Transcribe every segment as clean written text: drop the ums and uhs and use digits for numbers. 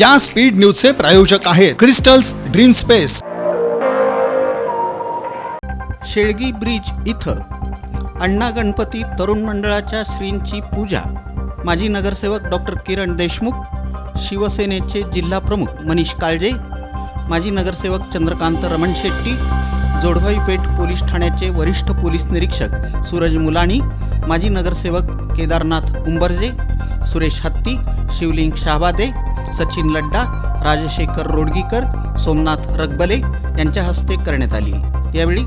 या स्पीड न्यूजचे प्रायोजक आहेत crystals dream space. Shelgi bridge इथं अण्णा गणपती तरुण मंडळाच्या श्रींची पूजा। माजी नगरसेवक डॉक्टर किरण देशमुख, शिवसेनेचे जिल्हा प्रमुख मनीष काळजे, माजी नगरसेवक चंद्रकांत रमण शेट्टी, जोडभाई पेठ पोलीस ठाण्याचे वरिष्ठ पोलीस निरीक्षक सूरज मुलाणी, माजी नगरसेवक केदारनाथ उंबरजे, सुरेश हत्ती, शिवलिंग शाहबादे, सचिन लड्डा, राजशेखर रोडगीकर, सोमनाथ रगबले यांच्या हस्ते करण्यात आली। यावेळी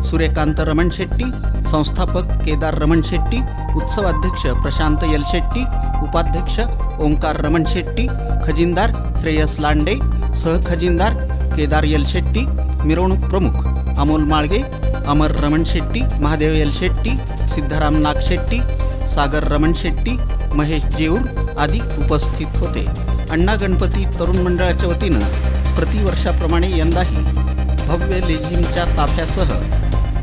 सूर्यकांत रमण शेट्टी, संस्थापक केदार रमण शेट्टी, उत्सवाध्यक्ष प्रशांत यलशेट्टी, उपाध्यक्ष ओंकार रमण शेट्टी, खजिनदार श्रेयस लांडे, सहखजिनदार केदार यलशेट्टी, मिरवणूक प्रमुख अमोल माळगे, अमर रमण शेट्टी, महादेव यलशेट्टी, सिद्धाराम नागशेट्टी, सागर रमण शेट्टी, महेश जेऊर आदी उपस्थित होते। अण्णा गणपती तरुण मंडळाच्या वतीनं प्रतिवर्षाप्रमाणे यंदाही भव्य लेझिमच्या ताफ्यासह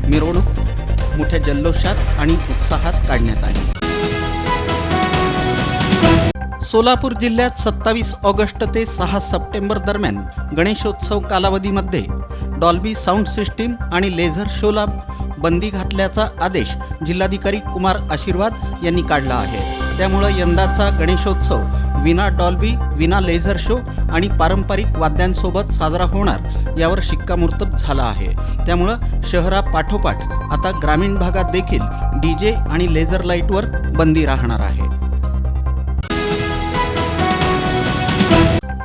मिरवणूक मोठ्या जल्लोषात आणि उत्साहात काढण्यात आली। सोलापूर जिल्ह्यात 27 ऑगस्ट ते 6 सप्टेंबर दरम्यान गणेशोत्सव कालावधीमध्ये डॉल्बी साऊंड सिस्टीम आणि लेझर शोला बंदी घातल्याचा आदेश जिल्हाधिकारी कुमार आशीर्वाद यांनी काढला आहे। त्यामुळे यंदाचा गणेशोत्सव विना डॉल्बी, विना लेझर शो आणि पारंपरिक वाद्यांसोबत साजरा होणार यावर शिक्कामोर्तब झाला आहे। त्यामुळे शहरापाठोपाठ आता ग्रामीण भागात देखील डीजे आणि लेझर लाईटवर बंदी राहणार आहे।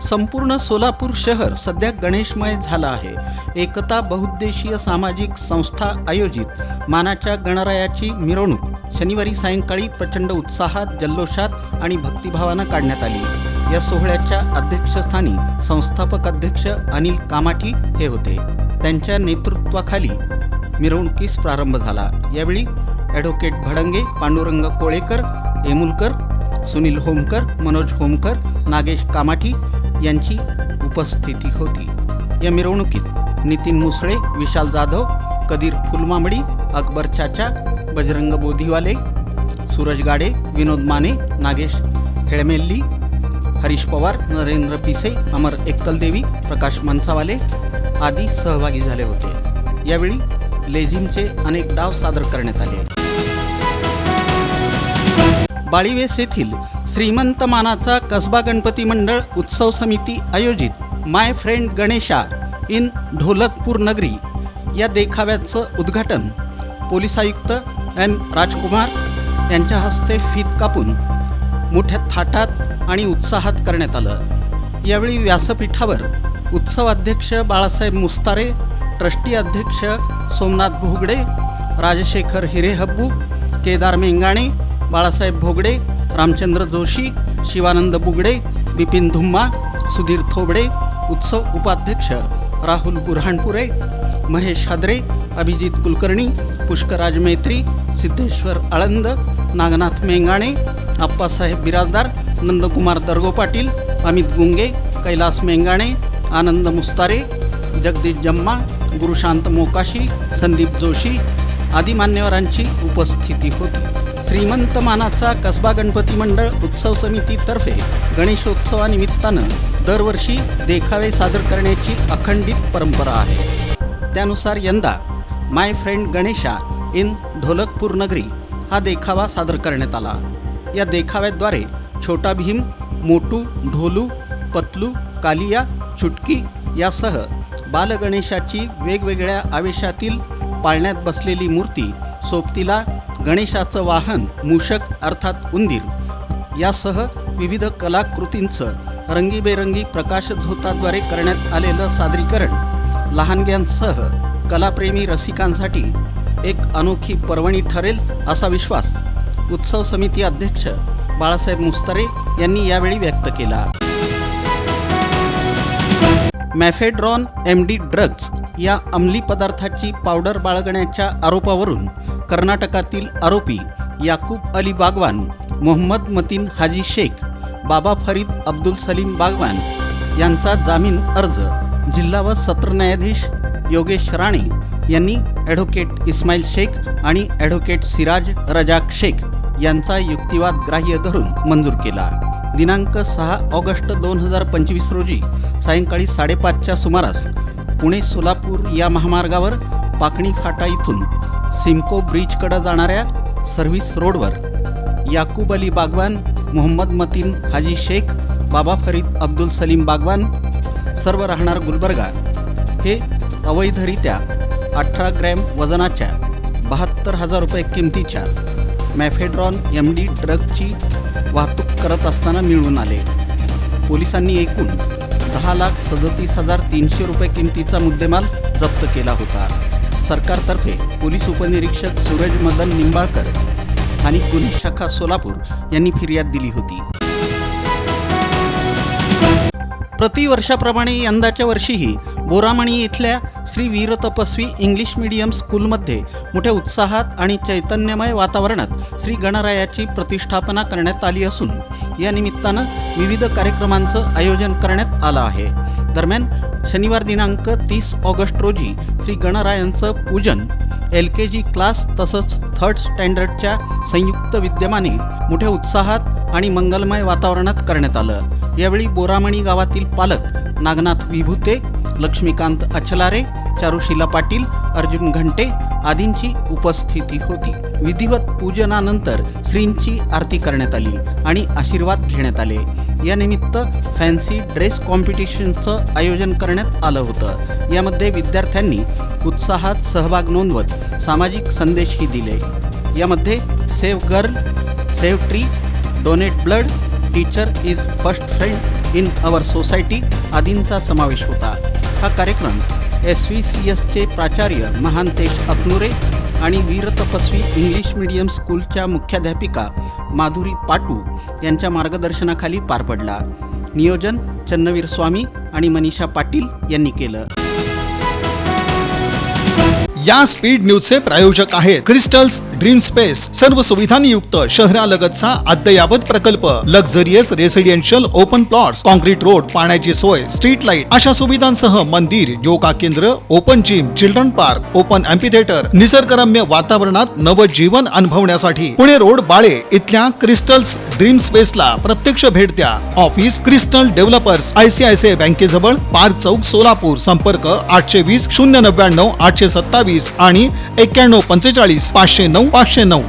संपूर्ण सोलापूर शहर सध्या गणेशमय झालं आहे। एकता बहुउद्देशीय सामाजिक संस्था आयोजित मानाच्या गणरायाची मिरवणूक शनिवारी सायंकाळी प्रचंड उत्साहात, जल्लोषात आणि भक्तिभावानं काढण्यात आली। या सोहळ्याच्या अध्यक्षस्थानी संस्थापक अध्यक्ष अनिल कामाठी हे होते। त्यांच्या नेतृत्वाखाली मिरवणुकीस प्रारंभ झाला। यावेळी ॲडव्होकेट भडंगे, पांडुरंग कोळेकर, एमुलकर, सुनील होमकर, मनोज होमकर, नागेश कामाठी यांची उपस्थिती होती। या मिरवणुकीत नितीन मुसळे, विशाल जाधव, कदीर फुलमामडी, अकबर चाचा, बजरंग बोधीवाले, सूरज गाडे, विनोद माने, नागेश हेळमेल्ली, हरीश पवार, नरेंद्र पिसे, अमर एक्कलदेवी, प्रकाश मनसावाले आदी सहभागी झाले होते। यावेळी लेझिमचे अनेक डाव सादर करण्यात आले। बाळीवेस येथील श्रीमंत मानाचा कसबा गणपती मंडळ उत्सव समिती आयोजित माय फ्रेंड गणेशा इन ढोलकपूर नगरी या देखाव्याचं उद्घाटन पोलीस आयुक्त एम राजकुमार यांच्या हस्ते फीत कापून मोठ्या थाटात आणि उत्साहात करण्यात आलं। यावेळी व्यासपीठावर उत्सवाध्यक्ष बाळासाहेब मुस्तारे, ट्रस्टी अध्यक्ष सोमनाथ भोगडे, राजशेखर हिरेहब्बू, केदार मेंगाणे, बाळासाहेब भोगडे, रामचंद्र जोशी, शिवानंद बुगडे, बिपिन धुम्मा, सुधीर थोबडे, उत्सव उपाध्यक्ष राहुल बुरहानपुरे, महेश हादरे, अभिजित कुलकर्णी, पुष्कराज मेत्री, सिद्धेश्वर आळंद, नागनाथ मेंगाणे, आप्पासाहेब बिराजदार, नंदकुमार दर्गो पाटील, अमित गुंगे, कैलास मेंगाणे, आनंद मुस्तारे, जगदीश जम्मा, गुरुशांत मोकाशी, संदीप जोशी आदी मान्यवरांची उपस्थिती होती। श्रीमंत मानाचा कसबा गणपती मंडळ उत्सव समितीतर्फे गणेशोत्सवानिमित्तानं दरवर्षी देखावे सादर करण्याची अखंडित परंपरा आहे। त्यानुसार यंदा माय फ्रेंड गणेशा इन ढोलकपूर नगरी हा देखावा सादर करण्यात आला। या देखाव्याद्वारे छोटा भीम, मोटू, ढोलू, पतलू, कालिया, चुटकी यासह बालगणेशाची वेगवेगळ्या आवेशातील पाळण्यात बसलेली मूर्ती, सोबतीला गणेशाचं वाहन मूषक अर्थात उंदीर यासह विविध कलाकृतींचं रंगीबेरंगी प्रकाशझोताद्वारे करण्यात आलेलं सादरीकरण लहानग्यांसह कलाप्रेमी रसिकांसाठी एक अनोखी पर्वणी ठरेल असा विश्वास उत्सव समिती अध्यक्ष बाळासाहेब मुस्तारे यांनी यावेळी व्यक्त केला। मॅफेड्रॉन MD ड्रग्ज या अंमली पदार्थाची पावडर बाळगण्याच्या आरोपावरून कर्नाटकातील आरोपी याकूब अली बागवान, मोहम्मद मतीन हाजी शेख, बाबा फरीद अब्दुल सलीम बागवान यांचा जामीन अर्ज जिल्हा व सत्र न्यायाधीश योगेश राणे यांनी ॲडव्होकेट इस्माईल शेख आणि ॲडव्होकेट सिराज रजाक शेख यांचा युक्तिवाद ग्राह्य धरून मंजूर केला। दिनांक 6 ऑगस्ट 2025 रोजी सायंकाळी 5:30च्या सुमारास पुणे सोलापूर या महामार्गावर पाकणी फाटा इथून सिमको ब्रिजकडे जाणाऱ्या सर्व्हिस रोडवर याकूब अली बागवान, मोहम्मद मतीन हाजी शेख, बाबा फरीद अब्दुल सलीम बागवान, सर्व राहणार गुलबर्गा, हे अवैधरित्या 18 ग्रॅम वजनाच्या 72,000 रुपये किमतीच्या मॅफेड्रॉन MD ड्रगची वाहतूक करत असताना मिळून आले. पोलिसांनी एकूण 10,37,300 रुपये किमतीचा मुद्देमाल जप्त केला होता. सरकारतर्फे पोलीस उपनिरीक्षक सूरज मदन निंबाळकर, स्थानिक गुन्हे शाखा सोलापूर यांनी फिर्याद दिली होती. प्रतिवर्षाप्रमाणे यंदाच्या वर्षीही बोरामणी इथल्या श्री वीर तपस्वी इंग्लिश मीडियम स्कूलमध्ये मोठ्या उत्साहात आणि चैतन्यमय वातावरणात श्री गणरायाची प्रतिष्ठापना करण्यात आली असून या निमित्तानं विविध कार्यक्रमांचं आयोजन करण्यात आलं आहे. दरम्यान शनिवार दिनांक 30 ऑगस्ट रोजी श्री गणरायांचं पूजन LKG क्लास तसंच 3rd स्टँडर्डच्या संयुक्त विद्यमाने मोठ्या उत्साहात आणि मंगलमय वातावरणात करण्यात आलं. यावेळी बोरामणी गावातील पालक नागनाथ विभूते, लक्ष्मीकांत अचलारे, चारुशीला पाटील, अर्जुन घंटे आदींची उपस्थिती होती. विधिवत पूजनानंतर श्रींची आरती करण्यात आली आणि आशीर्वाद घेण्यात आले. यानिमित्त फॅन्सी ड्रेस कॉम्पिटिशनचं आयोजन करण्यात आलं होतं. यामध्ये विद्यार्थ्यांनी उत्साहात सहभाग नोंदवत सामाजिक संदेशही दिले. यामध्ये save girl, save tree, donate blood, teacher is first friend in our society आदींचा समावेश होता. हा कार्यक्रम SVCSचे प्राचार्य महांतेश अकनुरे आणि वीर तपस्वी इंग्लिश मीडियम स्कूलच्या मुख्याध्यापिका माधुरी पाटू यांच्या मार्गदर्शनाखाली पार पडला. नियोजन चन्नवीर स्वामी आणि मनीषा पाटील यांनी केलं. या स्पीड न्यूजचे प्रायोजक आहेत क्रिस्टल्स ड्रीम स्पेस. सर्व सुविधांनी युक्त शहरालगतचा अद्ययावत प्रकल्प, luxurious residential open plots, concrete road, पाण्याची सोय, स्ट्रीट लाईट अशा सुविधांसह मंदिर, योगा केंद्र, open gym, children park, open amphitheatre, निसर्गरम्य वातावरणात नवजीवन अनुभवण्यासाठी पुणे रोड बाळे इथल्या क्रिस्टल्स ड्रीम स्पेसला प्रत्यक्ष भेट द्या. ऑफिस क्रिस्टल डेव्हलपर्स, ICICI बँकेजवळ, पार्क चौक, सोलापूर. संपर्क 820 099 827 आणि 9145 509 509.